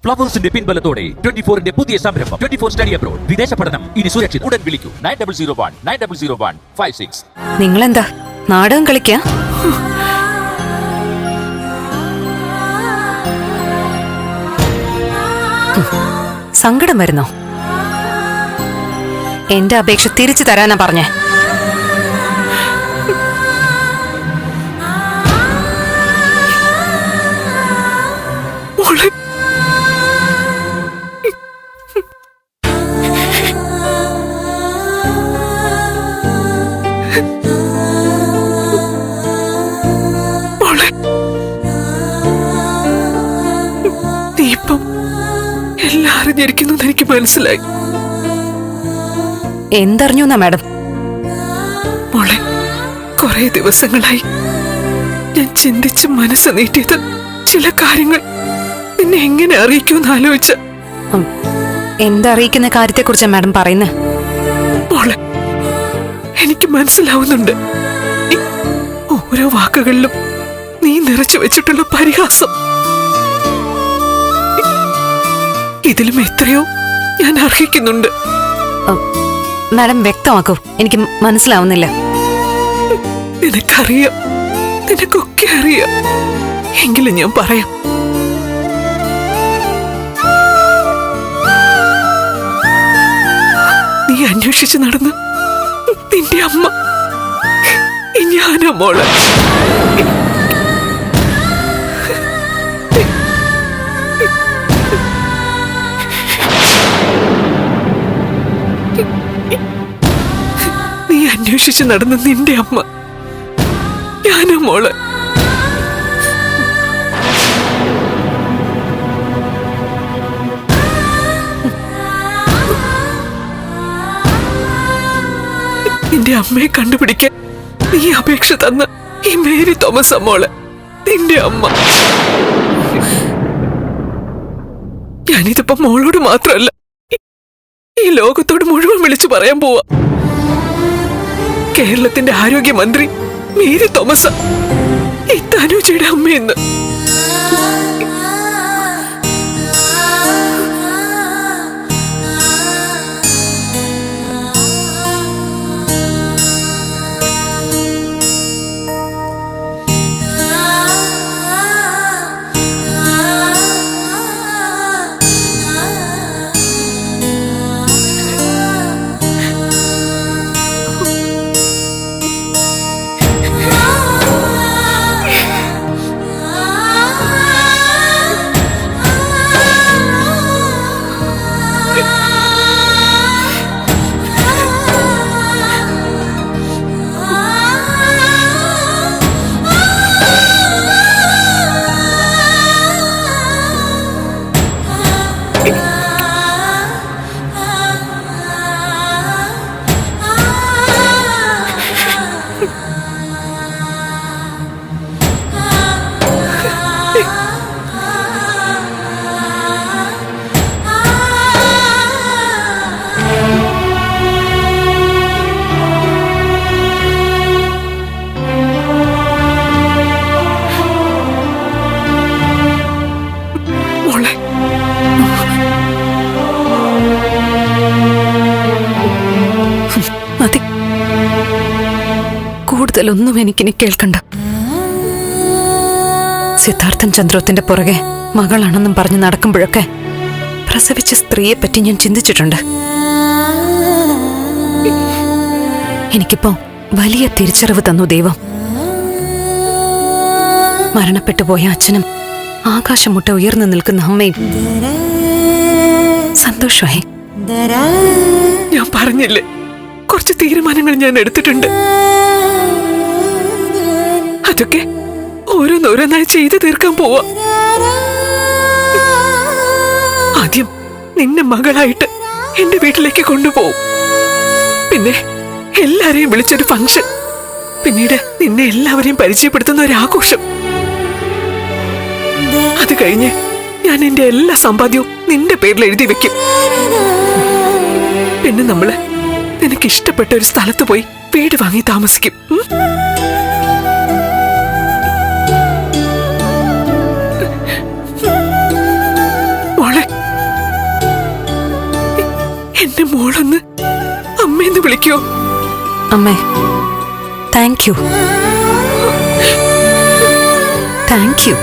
ഫ്ലവേഴ്സിന്റെ പിൻബലത്തോടെ 24ന്റെ പുതിയ സംരംഭം 24 study abroad. വിദേശ പഠനം ഇനി സുരക്ഷിത്. ഉടൻ വിളിക്കൂ 9001 നിങ്ങളെന്താ നാടകം കളിക്കാ? സങ്കടം വരുന്നോ? എന്റെ അപേക്ഷ തിരിച്ചു തരാനാ പറഞ്ഞേ. എല്ലാം അറിഞ്ഞിരിക്കുന്നത് എനിക്ക് മനസ്സിലായി. എന്തറിഞ്ഞു എന്നാ മാഡം? മോളെ, കുറെ ദിവസങ്ങളായി ഞാൻ ചിന്തിച്ച് മനസ്സ് നീട്ടിയത് ചില കാര്യങ്ങൾ നിന്നെ എങ്ങനെ അറിയിക്കുമെന്ന് ആലോചിച്ച. എന്തറിയിക്കുന്ന കാര്യത്തെ കുറിച്ചാ മാഡം പറയുന്നത്? മോളെ, എനിക്ക് മനസ്സിലാവുന്നുണ്ട് ഓരോ വാക്കുകളിലും നീ നിറച്ചു വെച്ചിട്ടുള്ള പരിഹാസം. ഇതിലും എത്രയോ ഞാൻ അർഹിക്കുന്നുണ്ട്. മാഡം വ്യക്തമാക്കൂ, എനിക്ക് മനസ്സിലാവുന്നില്ല. നിനക്കറിയാം, നിനക്കൊക്കെ അറിയാം. എങ്കിലും ഞാൻ പറയാം. നീ അന്വേഷിച്ച് നടന്ന് നിന്റെ അമ്മ ഞാനാ മോളെ. നീ അന്വേഷിച്ച് നടന്ന നിന്റെ അമ്മ ഞാനാ മോളെ. നിന്റെ അമ്മയെ കണ്ടുപിടിക്കാൻ നീ അപേക്ഷ തന്ന ഈ മേരി തോമസ് മോളെ, നിന്റെ അമ്മ. ഞാനിതിപ്പോ മോളോട് മാത്രമല്ല, ഈ ലോകത്തോട് മുഴുവൻ വിളിച്ചു പറയാൻ പോവാ. കേരളത്തിന്റെ ആരോഗ്യമന്ത്രി മേരി തോമസ് ഈ തനുജയുടെ അമ്മയെന്ന്. മതി, കൂടുതലൊന്നും എനിക്കിനി കേൾക്കണ്ട. സിദ്ധാർത്ഥൻ ചന്ദ്രോത്തിന്റെ പുറകെ മകളാണെന്നും പറഞ്ഞ് നടക്കുമ്പോഴൊക്കെ പ്രസവിച്ച സ്ത്രീയെ പറ്റി ഞാൻ ചിന്തിച്ചിട്ടുണ്ട്. എനിക്കിപ്പോ വലിയ തിരിച്ചറിവ് തന്നു ദൈവം. മരണപ്പെട്ടു പോയ അച്ഛനും ആകാശം മുട്ട ഉയർന്നു നിൽക്കുന്ന അമ്മയും സന്തോഷമായി. ഞാൻ പറഞ്ഞില്ലേ, കുറച്ച് തീരുമാനങ്ങൾ ഞാൻ എടുത്തിട്ടുണ്ട്. അതൊക്കെ ഓരോന്നോരോന്നായി ചെയ്തു തീർക്കാൻ പോവാ. ആദ്യം നിന്നെ മകളായിട്ട് എന്റെ വീട്ടിലേക്ക് കൊണ്ടുപോകും. പിന്നെ എല്ലാരെയും വിളിച്ചൊരു ഫംഗ്ഷൻ. പിന്നീട് നിന്നെ എല്ലാവരെയും പരിചയപ്പെടുത്തുന്ന ഒരു ആഘോഷം. അത് കഴിഞ്ഞ് ഞാൻ എന്റെ എല്ലാ സമ്പാദ്യവും നിന്റെ പേരിൽ എഴുതി വെക്കും. പിന്നെ നമ്മള് നിനക്ക് ഇഷ്ടപ്പെട്ട ഒരു സ്ഥലത്ത് പോയി വീട് വാങ്ങി താമസിക്കും. മോളെ, എന്റെ മോളൊന്ന് അമ്മയെന്ന് വിളിക്കോ? അമ്മേ, താങ്ക് യു. Thank you.